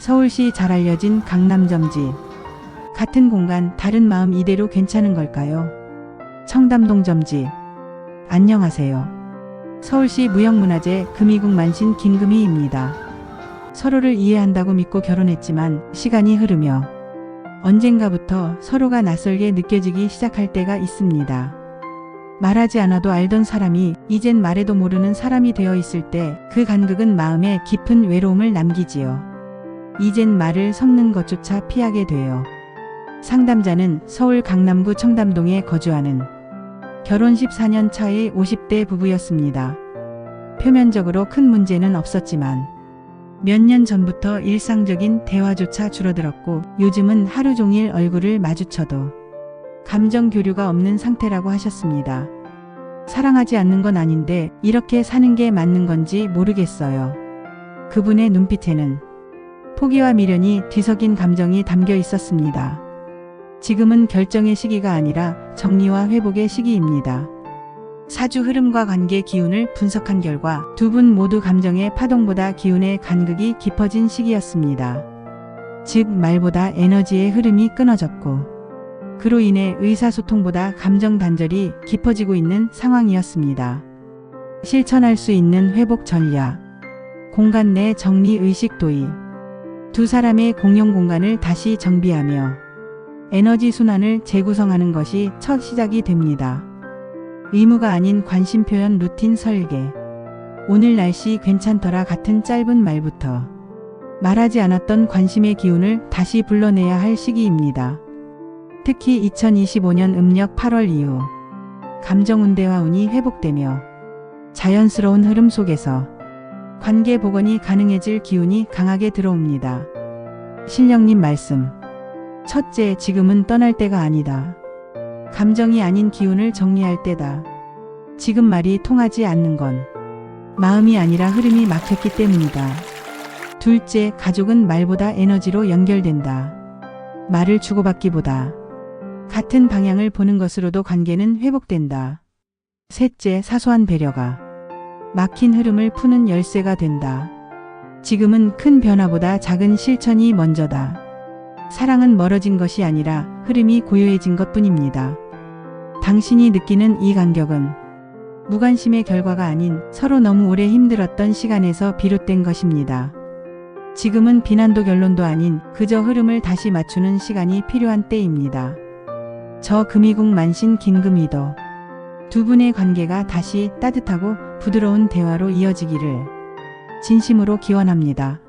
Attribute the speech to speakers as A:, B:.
A: 서울시 잘 알려진 강남점지. 같은 공간 다른 마음 이대로 괜찮은 걸까요? 청담동 점지. 안녕하세요. 서울시 무형문화재 금이국 만신 김금희입니다. 서로를 이해한다고 믿고 결혼했지만 시간이 흐르며 언젠가부터 서로가 낯설게 느껴지기 시작할 때가 있습니다. 말하지 않아도 알던 사람이 이젠 말해도 모르는 사람이 되어 있을 때 그 간극은 마음에 깊은 외로움을 남기지요. 이젠 말을 섞는 것조차 피하게 돼요. 상담자는 서울 강남구 청담동에 거주하는 결혼 14년 차의 50대 부부였습니다. 표면적으로 큰 문제는 없었지만 몇 년 전부터 일상적인 대화조차 줄어들었고 요즘은 하루 종일 얼굴을 마주쳐도 감정 교류가 없는 상태라고 하셨습니다. 사랑하지 않는 건 아닌데 이렇게 사는 게 맞는 건지 모르겠어요. 그분의 눈빛에는 포기와 미련이 뒤섞인 감정이 담겨 있었습니다. 지금은 결정의 시기가 아니라 정리와 회복의 시기입니다. 사주 흐름과 관계 기운을 분석한 결과 두 분 모두 감정의 파동보다 기운의 간극이 깊어진 시기였습니다. 즉 말보다 에너지의 흐름이 끊어졌고 그로 인해 의사소통보다 감정 단절이 깊어지고 있는 상황이었습니다. 실천할 수 있는 회복 전략, 공간 내 정리 의식 도입, 두 사람의 공용 공간을 다시 정비하며 에너지 순환을 재구성하는 것이 첫 시작이 됩니다. 의무가 아닌 관심 표현 루틴 설계. 오늘 날씨 괜찮더라 같은 짧은 말부터 말하지 않았던 관심의 기운을 다시 불러내야 할 시기입니다. 특히 2025년 음력 8월 이후 감정운대와 운이 회복되며 자연스러운 흐름 속에서 관계 복원이 가능해질 기운이 강하게 들어옵니다. 신령님 말씀. 첫째, 지금은 떠날 때가 아니다. 감정이 아닌 기운을 정리할 때다. 지금 말이 통하지 않는 건 마음이 아니라 흐름이 막혔기 때문이다. 둘째, 가족은 말보다 에너지로 연결된다. 말을 주고받기보다 같은 방향을 보는 것으로도 관계는 회복된다. 셋째, 사소한 배려가 막힌 흐름을 푸는 열쇠가 된다. 지금은 큰 변화보다 작은 실천이 먼저다. 사랑은 멀어진 것이 아니라 흐름이 고요해진 것뿐입니다. 당신이 느끼는 이 간격은 무관심의 결과가 아닌 서로 너무 오래 힘들었던 시간에서 비롯된 것입니다. 지금은 비난도 결론도 아닌 그저 흐름을 다시 맞추는 시간이 필요한 때입니다. 저 금이국 만신 김금희도 두 분의 관계가 다시 따뜻하고 부드러운 대화로 이어지기를 진심으로 기원합니다.